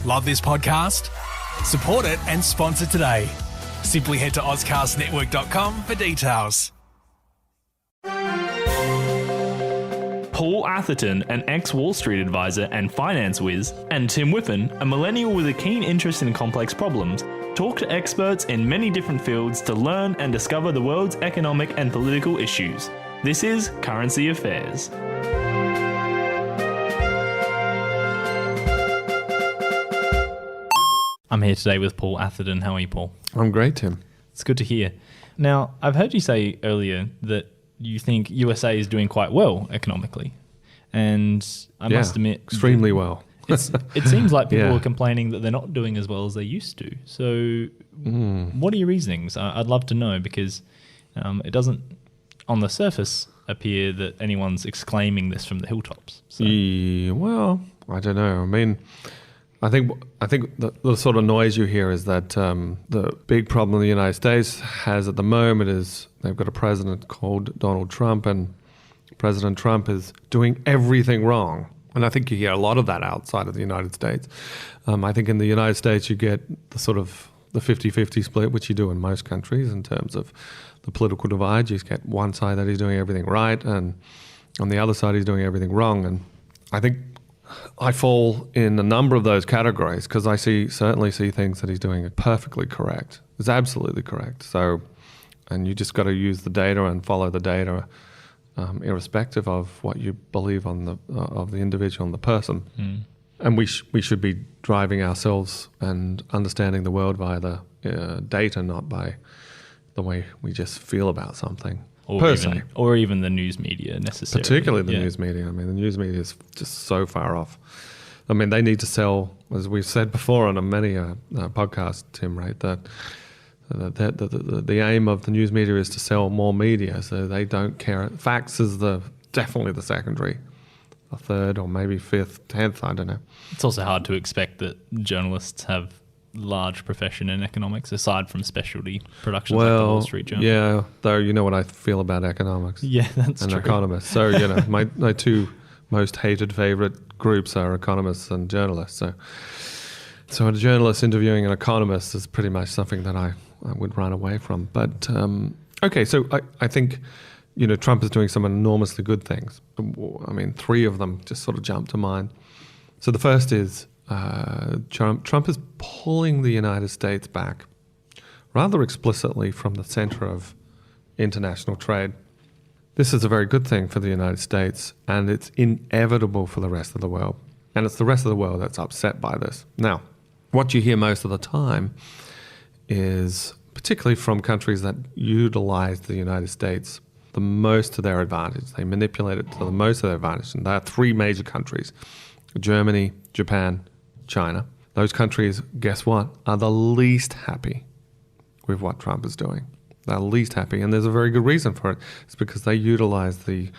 Love this podcast? Support it and sponsor today. Simply head to AuscastNetwork.com for details. Paul Atherton, an ex-Wall Street advisor and finance whiz, and Tim Whiffen, a millennial with a keen interest in complex problems, talk to experts in many different fields to learn and discover the world's economic and political issues. This is Currency Affairs. I'm here today with Paul Atherton. How are you, Paul? I'm great, Tim. It's good to hear. Now, I've heard you say earlier that you think USA is doing quite well economically. And I must admit... extremely well. It seems like people are complaining that they're not doing as well as they used to. So what are your reasonings? I'd love to know, because it doesn't, on the surface, appear that anyone's exclaiming this from the hilltops. So. Well, I don't know. I mean... I think the sort of noise you hear is that the big problem the United States has at the moment is they've got a president called Donald Trump, and President Trump is doing everything wrong. And I think you hear a lot of that outside of the United States. I think in the United States you get the sort of the 50-50 split, which you do in most countries in terms of the political divide. You get one side that he's doing everything right, and on the other side he's doing everything wrong. And I think I fall in a number of those categories because I certainly see things that he's doing perfectly correct. It's absolutely correct. So, and you just got to use the data and follow the data, irrespective of what you believe on of the individual and the person. And we should be driving ourselves and understanding the world via the data, not by the way we just feel about something. Or even the news media necessarily. Particularly the news media. I mean, the news media is just so far off. I mean, they need to sell, as we've said before on many podcasts, Tim, right, that the aim of the news media is to sell more media, so they don't care. Facts is definitely the secondary, a third or maybe fifth, 10th, I don't know. It's also hard to expect that journalists have large profession in economics aside from specialty productions like the Wall Street Journal. Yeah, though you know what I feel about economics. Yeah, that's and true. Economists. So, my two most hated favorite groups are economists and journalists. So a journalist interviewing an economist is pretty much something that I would run away from. But, okay, so I think, Trump is doing some enormously good things. I mean, three of them just sort of jump to mind. So the first is, Trump is pulling the United States back rather explicitly from the center of international trade. This is a very good thing for the United States, and it's inevitable for the rest of the world. And it's the rest of the world that's upset by this. Now, what you hear most of the time is, particularly from countries that utilize the United States the most to their advantage, they manipulate it to the most of their advantage. And there are three major countries: Germany, Japan, China. Those countries, guess what, are the least happy with what Trump is doing. They're least happy, and there's a very good reason for it. It's because they utilize the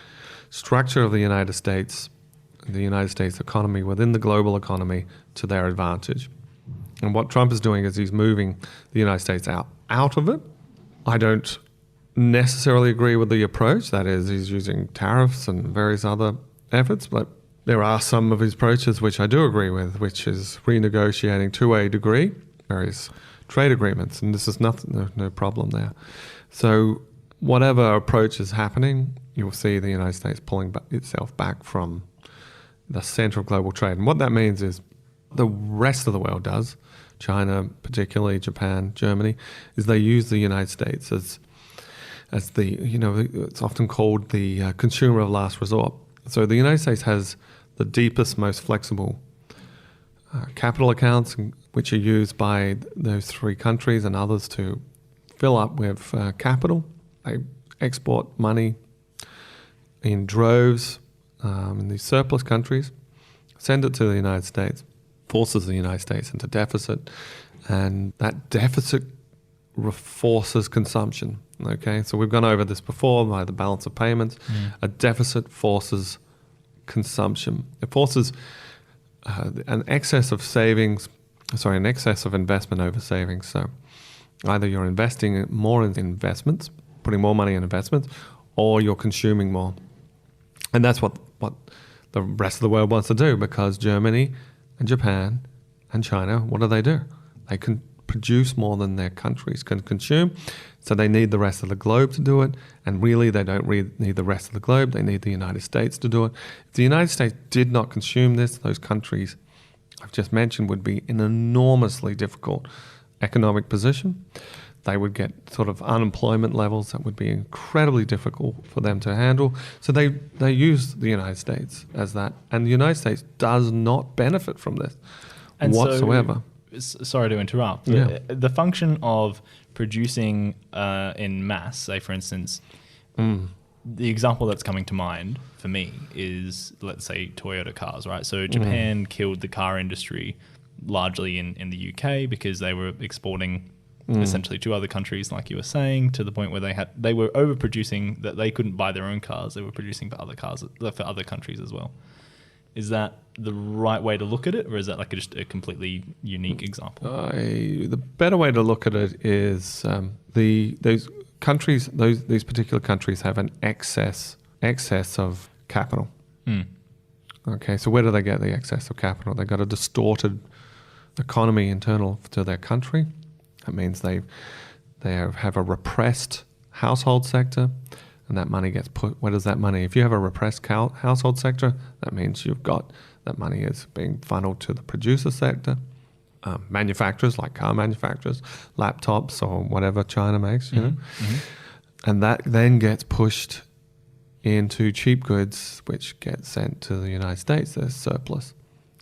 structure of the United States economy within the global economy to their advantage. And what Trump is doing is he's moving the United States out of it. I don't necessarily agree with the approach. That is, he's using tariffs and various other efforts, but there are some of his approaches which I do agree with, which is renegotiating to a degree various trade agreements, and this is no problem there. So whatever approach is happening, you will see the United States pulling itself back from the center of global trade. And what that means is the rest of the world does, China, particularly Japan, Germany, is they use the United States as the, it's often called the consumer of last resort. So the United States has the deepest, most flexible capital accounts, which are used by those three countries and others to fill up with capital. They export money in droves in these surplus countries, send it to the United States, forces the United States into deficit, and that deficit forces consumption. Okay, so we've gone over this before by the balance of payments. A deficit forces consumption. It forces an excess of investment over savings. So either you're investing more in investments, putting more money in investments, or you're consuming more. And that's what the rest of the world wants to do, because Germany and Japan and China, what do? They can produce more than their countries can consume, so they need the rest of the globe to do it, and really they don't need the rest of the globe, they need the United States to do it. If the United States did not consume this, those countries I've just mentioned would be in an enormously difficult economic position. They would get sort of unemployment levels that would be incredibly difficult for them to handle. So they use the United States as that. And the United States does not benefit from this whatsoever. Sorry to interrupt. Yeah. The function of producing in mass, say for instance, the example that's coming to mind for me is, let's say, Toyota cars, right? So Japan killed the car industry largely in the UK because they were exporting essentially to other countries, like you were saying, to the point where they were overproducing, that they couldn't buy their own cars. They were producing for other countries as well. Is that the right way to look at it, or is that like just a completely unique example? The better way to look at it is these particular countries have an excess of capital. Okay, so where do they get the excess of capital? They've got a distorted economy internal to their country. That means they have a repressed household sector, and that money gets put. Where does that money? If you have a repressed household sector, that means you've got that money is being funneled to the producer sector, manufacturers like car manufacturers, laptops or whatever China makes, you know, and that then gets pushed into cheap goods, which get sent to the United States. There's surplus.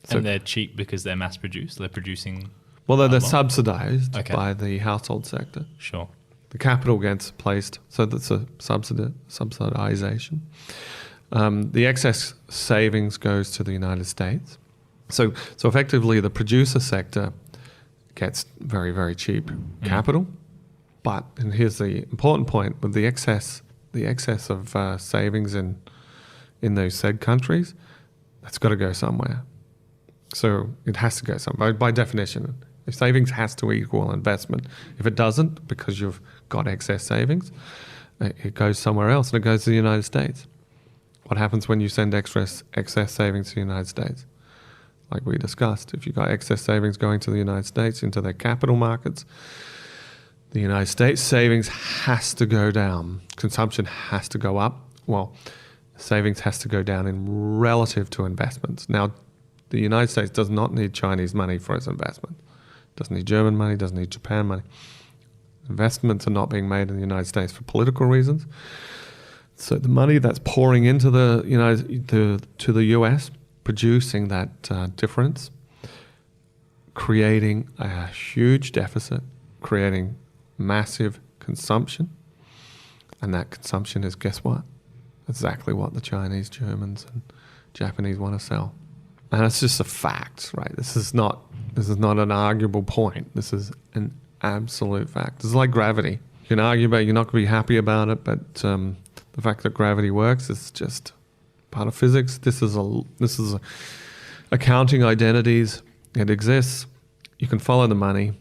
And they're cheap because they're mass produced. They're producing. Well, they're subsidized by the household sector. Sure. The capital gets placed, so that's a subsidization. The excess savings goes to the United States. So effectively, the producer sector gets very, very cheap capital. But, and here's the important point, with the excess of savings in those said countries, that's got to go somewhere. So it has to go somewhere by definition. If savings has to equal investment. If it doesn't, because you've got excess savings, it goes somewhere else, and it goes to the United States. What happens when you send excess savings to the United States? Like we discussed, if you've got excess savings going to the United States into their capital markets, the United States savings has to go down. Consumption has to go up. Well, savings has to go down in relative to investments. Now, the United States does not need Chinese money for its investment. Doesn't need German money, doesn't need Japan money. Investments are not being made in the United States for political reasons. So the money that's pouring into the US, producing that difference, creating a huge deficit, creating massive consumption, and that consumption is, guess what? Exactly what the Chinese, Germans, and Japanese want to sell. And it's just a fact, right? This is not an arguable point. This is an absolute fact. This is like gravity. You can argue about it, you're not going to be happy about it, but the fact that gravity works is just part of physics. This is accounting identities. It exists. You can follow the money,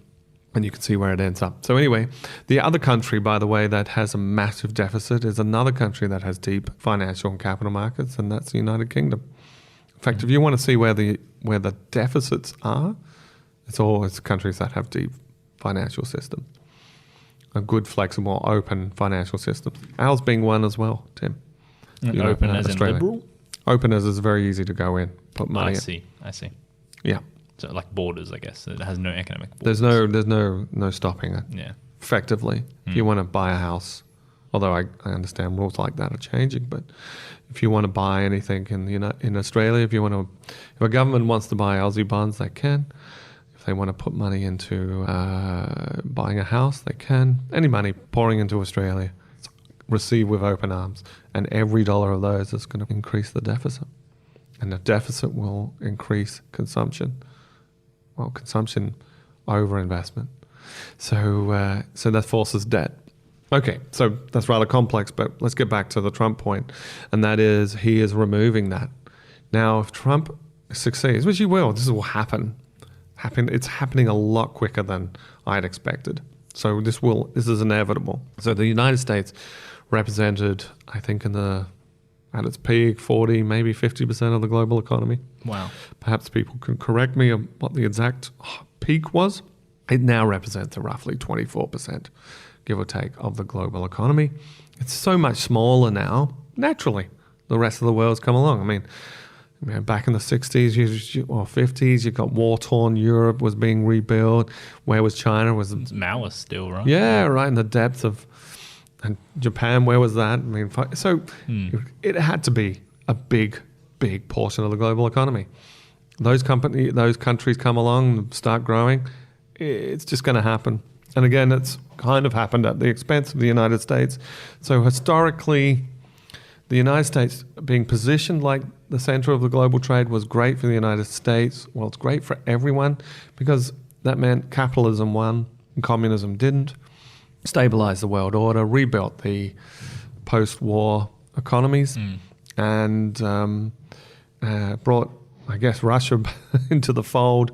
and you can see where it ends up. So anyway, the other country, by the way, that has a massive deficit is another country that has deep financial and capital markets, and that's the United Kingdom. In fact, if you want to see where the deficits are, it's always countries that have deep financial systems, a good, flexible, open financial system. Ours being one as well, Tim. Open as Australia. in liberal? Open as is very easy to go in, put money in. I see. Yeah. So like borders, I guess. It has no economic borders. There's no stopping it. Yeah. Effectively, if you want to buy a house, although I understand rules like that are changing, but if you want to buy anything in Australia, if a government wants to buy Aussie bonds, they can. If they want to put money into buying a house, they can. Any money pouring into Australia, receive with open arms, and every dollar of those is going to increase the deficit, and the deficit will increase consumption. Well, consumption over investment. So that forces debt. Okay, so that's rather complex, but let's get back to the Trump point, and that is he is removing that. Now, if Trump succeeds, which he will, this will happen. It's happening a lot quicker than I'd expected. So this is inevitable. So the United States represented, I think in the at its peak, 40, maybe 50% of the global economy. Wow. Perhaps people can correct me on what the exact peak was. It now represents roughly 24%, give or take, of the global economy. It's so much smaller now. Naturally, the rest of the world's come along. I mean, back in the 60s or 50s, you got war-torn Europe was being rebuilt. Where was China? It's Maoist still, right? Yeah, right in the depths of... And Japan, where was that? I mean, so it had to be a big portion of the global economy. Those countries come along, start growing, it's just going to happen. And again, it's kind of happened at the expense of the United States. So historically, the United States being positioned like the center of the global trade was great for the United States. Well, it's great for everyone because that meant capitalism won and communism didn't. Stabilized the world order, rebuilt the post-war economies, and brought, I guess, Russia into the fold,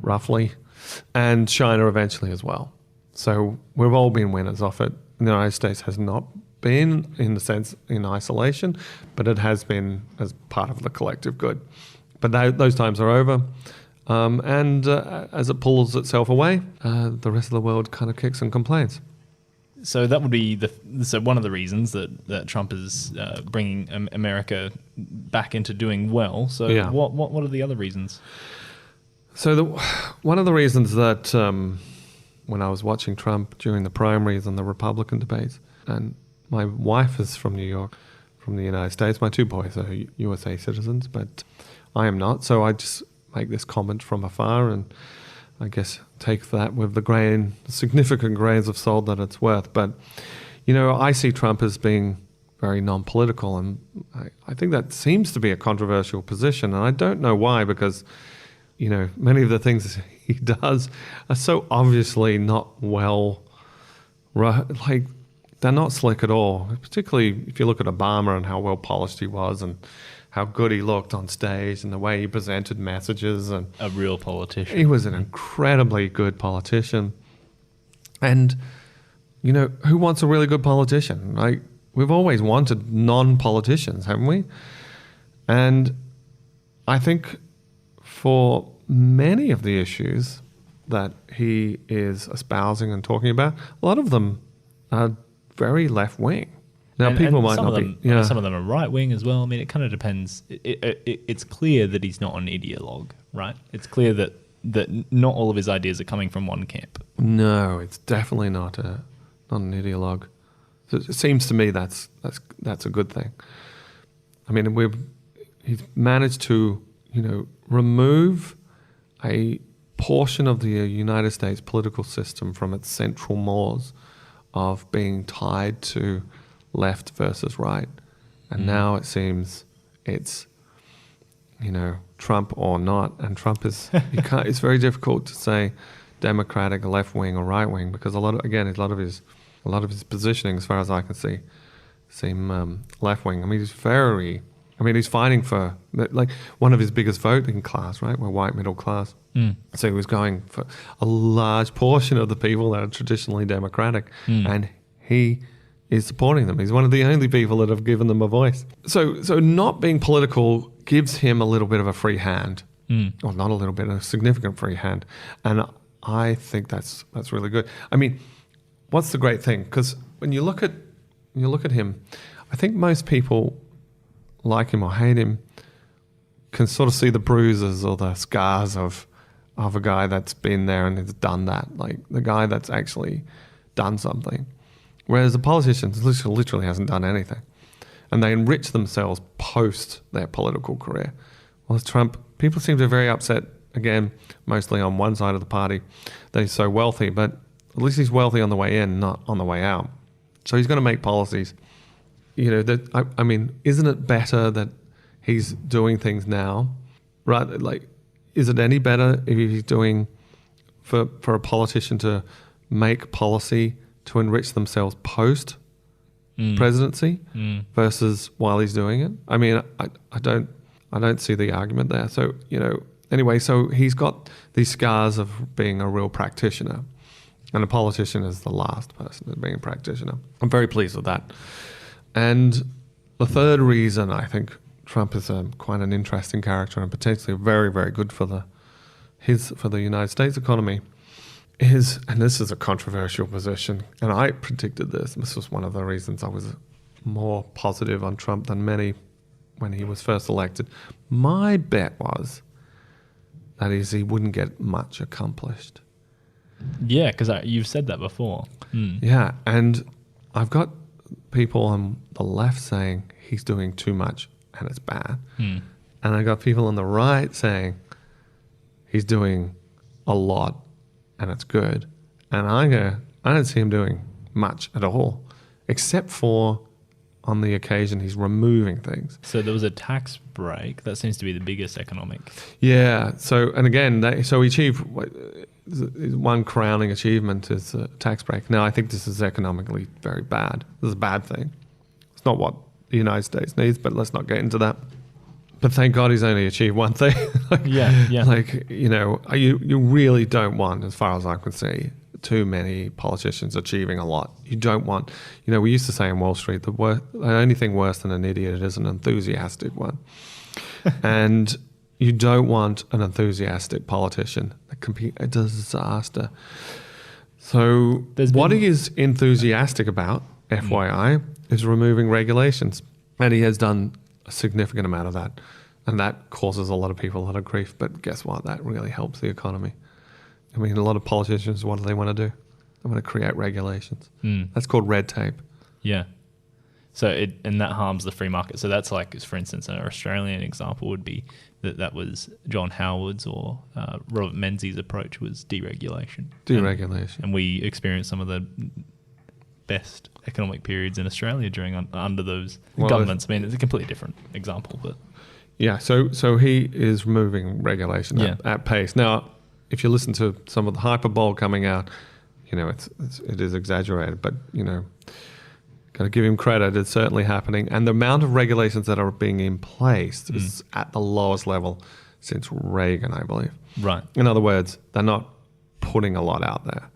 roughly, and China eventually as well. So we've all been winners off it. The United States has not been, in the sense, in isolation, but it has been as part of the collective good. But those times are over. And as it pulls itself away, the rest of the world kind of kicks and complains. So that would be one of the reasons that Trump is bringing America back into doing well. So yeah. What are the other reasons? So one of the reasons that when I was watching Trump during the primaries and the Republican debates, and my wife is from New York, from the United States. My two boys are USA citizens, but I am not. So I just make this comment from afar and I guess take that with the significant grains of salt that it's worth. But, I see Trump as being very non-political, and I think that seems to be a controversial position. And I don't know why, because, many of the things he does are so obviously not they're not slick at all, particularly if you look at Obama and how well polished he was and how good he looked on stage and the way he presented messages. And a real politician. He was an incredibly good politician. And, who wants a really good politician? Like, we've always wanted non-politicians, haven't we? And I think for many of the issues that he is espousing and talking about, a lot of them are very left-wing. Now, people might not be... Yeah. Some of them are right-wing as well. I mean, it kind of depends. It's clear that he's not an ideologue, right? It's clear that not all of his ideas are coming from one camp. No, it's definitely not an ideologue. So it seems to me that's a good thing. I mean, he's managed to, remove a portion of the United States political system from its central mores of being tied to left versus right. And now it seems it's, Trump or not. And Trump is, it's very difficult to say Democratic, left wing or right wing, because a lot of his positioning, as far as I can see, seem left wing. I mean, he's fighting for, like, one of his biggest voting class, right? We're white middle class. So he was going for a large portion of the people that are traditionally Democratic, and he is supporting them. He's one of the only people that have given them a voice. So not being political gives him a little bit of a free hand, or not a little bit, a significant free hand, and I think that's really good. I mean, what's the great thing? Because when you look at him, I think most people like him or hate him can sort of see the bruises or the scars of a guy that's been there and has done that, like the guy that's actually done something. Whereas the politician literally hasn't done anything. And they enrich themselves post their political career. Well, Trump, people seem to be very upset, again, mostly on one side of the party, that he's so wealthy, but at least he's wealthy on the way in, not on the way out. So he's going to make policies. I mean, isn't it better that he's doing things now? Right? Like, is it any better if he's doing for a politician to make policy to enrich themselves post presidency versus while he's doing it? I mean, I don't see the argument there. So, anyway, so he's got these scars of being a real practitioner, and a politician is the last person to being a practitioner. I'm very pleased with that. And the third reason I think Trump is quite an interesting character and potentially very, very good for the United States economy is, and this is a controversial position, and I predicted this. This was one of the reasons I was more positive on Trump than many when he was first elected. My bet was that he wouldn't get much accomplished. Yeah, because you've said that before. Yeah, and I've got people on the left saying he's doing too much and it's bad. And I got people on the right saying he's doing a lot and it's good. And I don't see him doing much at all, except for on the occasion he's removing things. So there was a tax break. That seems to be the biggest economic. Yeah. So, and again, so he achieved one crowning achievement is a tax break. Now, I think this is economically very bad. This is a bad thing. It's not what the United States needs, but let's not get into that. But thank God he's only achieved one thing. Yeah. Like, you really don't want, as far as I can see, too many politicians achieving a lot. You don't want, we used to say in Wall Street, the only thing worse than an idiot is an enthusiastic one. And you don't want an enthusiastic politician. That can be a disaster. So what he is enthusiastic about, FYI, is removing regulations. And he has done a significant amount of that. And that causes a lot of people a lot of grief. But guess what? That really helps the economy. I mean, a lot of politicians, what do they want to do? They want to create regulations. That's called red tape. Yeah. So and that harms the free market. So that's like, for instance, an Australian example would be that was John Howard's or Robert Menzies' approach was deregulation. Deregulation. And we experienced some of the best economic periods in Australia during under those governments. I mean, it's a completely different example, but yeah. So he is removing regulation at pace. Now, if you listen to some of the hyperbole coming out, it is exaggerated, but got to give him credit. It's certainly happening, and the amount of regulations that are being in place is at the lowest level since Reagan, I believe. Right. In other words, they're not putting a lot out there,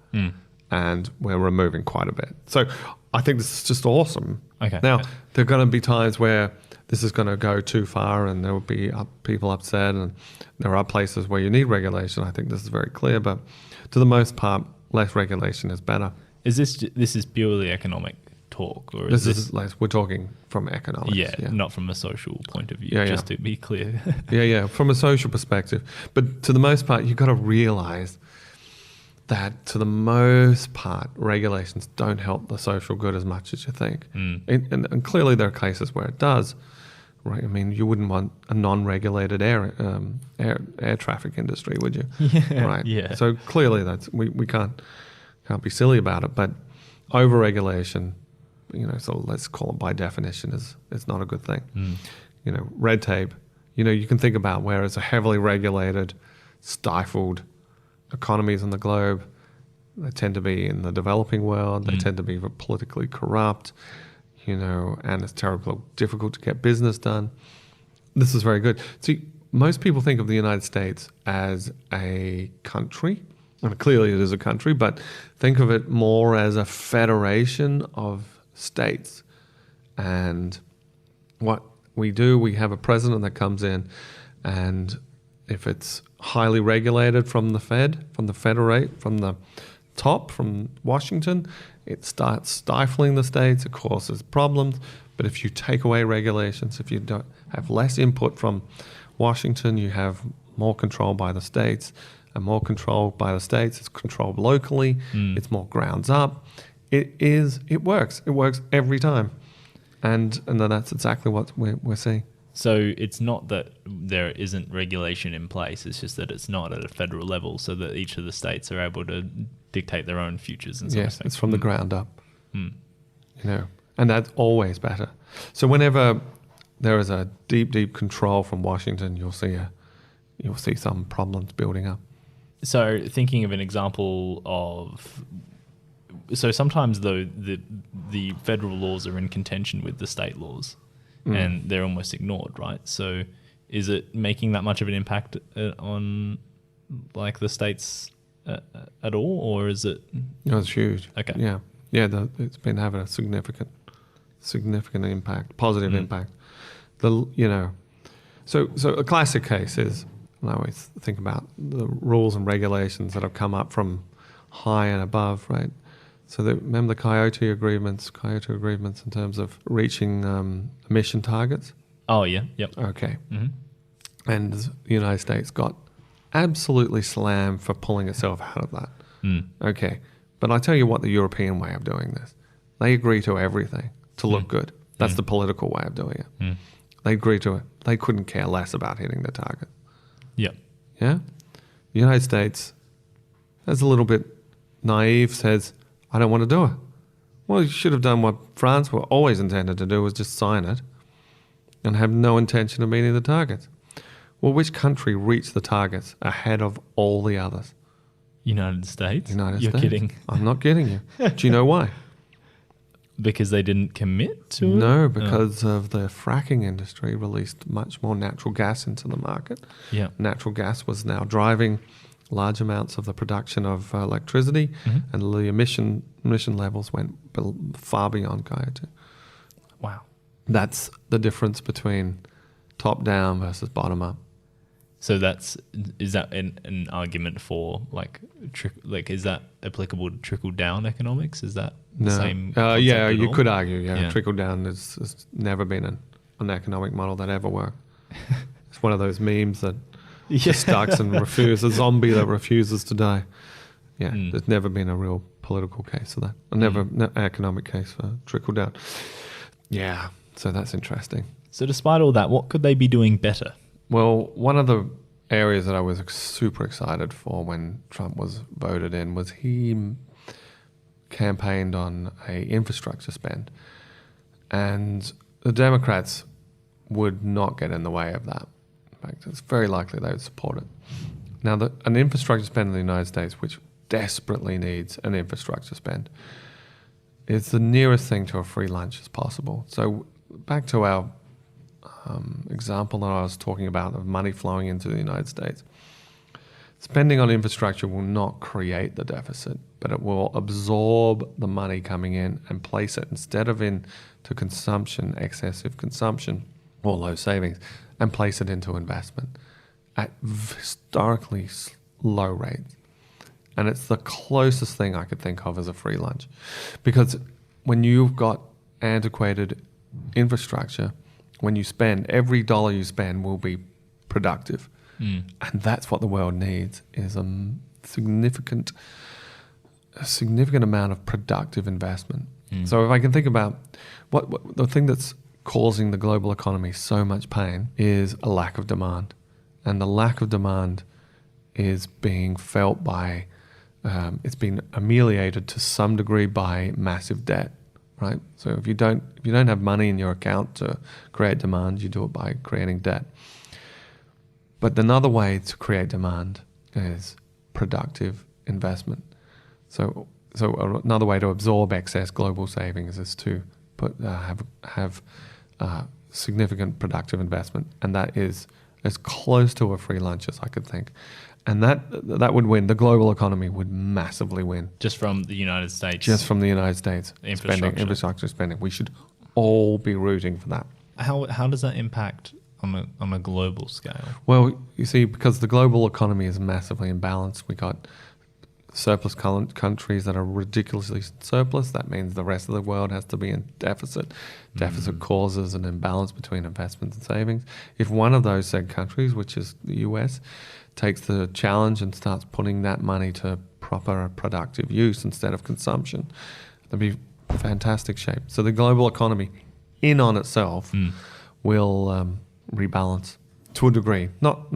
and we're removing quite a bit. So I think this is just awesome. Okay. Now there are going to be times where this is going to go too far, and there will be people upset, and there are places where you need regulation. I think this is very clear, but to the most part, less regulation is better. Is this is purely economic talk, or this is we're talking from economics? Yeah, not from a social point of view. Just to be clear. Yeah, from a social perspective, but to the most part, you've got to realize that to the most part, regulations don't help the social good as much as you think, and clearly there are cases where it does. Right, I mean, you wouldn't want a non-regulated air traffic industry, would you? Yeah, right. Yeah. So clearly, we can't be silly about it. But over-regulation, so let's call it by definition, is not a good thing. Red tape. You can think about where it's a heavily regulated, stifled economies on the globe. They tend to be in the developing world. They tend to be politically corrupt. And it's terribly difficult to get business done. This is very good. See, most people think of the United States as a country. And clearly it is a country, but think of it more as a federation of states. And what we do, we have a president that comes in, and if it's highly regulated from the top, from Washington, it starts stifling the states, it causes problems. But if you take away regulations, if you don't have less input from Washington, you have more control by the states. And more control by the states, it's controlled locally, it's more grounds up. It works. It works every time. And then that's exactly what we're seeing. So it's not that there isn't regulation in place, it's just that it's not at a federal level, so that each of the states are able to dictate their own futures and yes, it's from the ground up. And that's always better. So whenever there is a deep control from Washington, you'll see some problems building up. So thinking of an example of, so sometimes though the federal laws are in contention with the state laws, and they're almost ignored, right? So is it making that much of an impact on like the states at all, or is it? No, it's huge. Okay. Yeah. It's been having a significant significant impact, positive impact. So a classic case is, I always think about the rules and regulations that have come up from high and above, right? So remember the Kyoto agreements in terms of reaching emission targets? Oh, yeah. Yep. Okay. And the United States got absolutely slammed for pulling itself out of that. Okay. But I tell you what, the European way of doing this, they agree to everything to look good. That's the political way of doing it. They agree to it. They couldn't care less about hitting the target. Yep. Yeah? The United States, as a little bit naive, says, I don't want to do it. Well, you should have done what France were always intended to do, was just sign it and have no intention of meeting the targets. Well, which country reached the targets ahead of all the others? United States? United You're States. kidding. I'm not kidding you. Do you know why? Because they didn't commit to it? No, because of the fracking industry released much more natural gas into the market. Yeah. Natural gas was now driving large amounts of the production of electricity, and the emission levels went far beyond Kyoto. Wow. That's the difference between top down versus bottom up. So is that an argument for is that applicable to trickle down economics? Is that the same? Yeah, concept at you all? could argue. Trickle down has never been an economic model that ever worked. It's one of those memes that just stuck and refuses, a zombie that refuses to die. Yeah, there's never been a real political case for that. No economic case for trickle down. Yeah, so that's interesting. So despite all that, what could they be doing better? Well, one of the areas that I was super excited for when Trump was voted in was he campaigned on a infrastructure spend, and the Democrats would not get in the way of that. In fact, it's very likely they would support it. Now, an infrastructure spend in the United States, which desperately needs an infrastructure spend, is the nearest thing to a free lunch as possible. So back to our example that I was talking about of money flowing into the United States. Spending on infrastructure will not create the deficit, but it will absorb the money coming in and place it instead of into consumption, excessive consumption, or low savings, and place it into investment at historically low rates. And it's the closest thing I could think of as a free lunch. Because when you've got antiquated infrastructure, when you spend, every dollar you spend will be productive. And that's what the world needs, is a significant amount of productive investment. So if I can think about what the thing that's causing the global economy so much pain is a lack of demand. And the lack of demand is being felt by, it's been ameliorated to some degree by massive debt. Right, so if you don't have money in your account to create demand, you do it by creating debt. But another way to create demand is productive investment. So another way to absorb excess global savings is to have significant productive investment, and that is as close to a free lunch as I could think. And that would win. The global economy would massively win. Just from the United States? Just from the United States. Infrastructure spending. We should all be rooting for that. How does that impact on a global scale? Well, you see, because the global economy is massively imbalanced, we got surplus countries that are ridiculously surplus. That means the rest of the world has to be in deficit. Deficit causes an imbalance between investments and savings. If one of those said countries, which is the US, takes the challenge and starts putting that money to proper productive use instead of consumption, that'd be fantastic shape. So the global economy in on itself will rebalance to a degree, not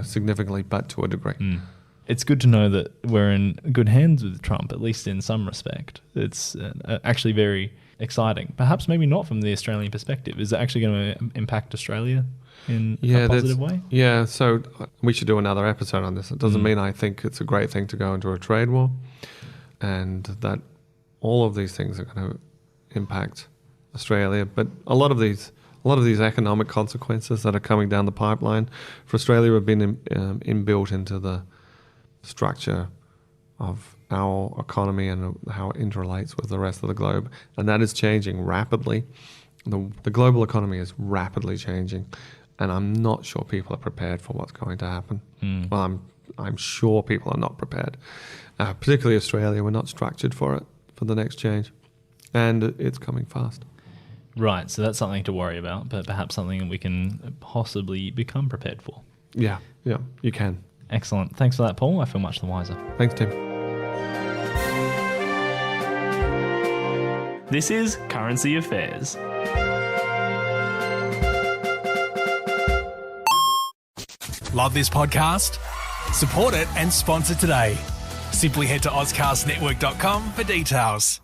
significantly, but to a degree. It's good to know that we're in good hands with Trump, at least in some respect. It's actually very exciting. Perhaps maybe not from the Australian perspective. Is it actually going to impact Australia in a positive way? Yeah, so we should do another episode on this. It doesn't mean I think it's a great thing to go into a trade war, and that all of these things are going to impact Australia. But a lot of these economic consequences that are coming down the pipeline for Australia have been inbuilt into the structure our economy and how it interrelates with the rest of the globe. And that is changing rapidly. The global economy is rapidly changing, and I'm not sure people are prepared for what's going to happen. Well, I'm sure people are not prepared. Particularly Australia, we're not structured for it, for the next change. And it's coming fast. Right, so that's something to worry about, but perhaps something we can possibly become prepared for. Yeah, you can. Excellent. Thanks for that, Paul. I feel much the wiser. Thanks, Tim. This is Currency Affairs. Love this podcast? Support it and sponsor today. Simply head to AuscastNetwork.com for details.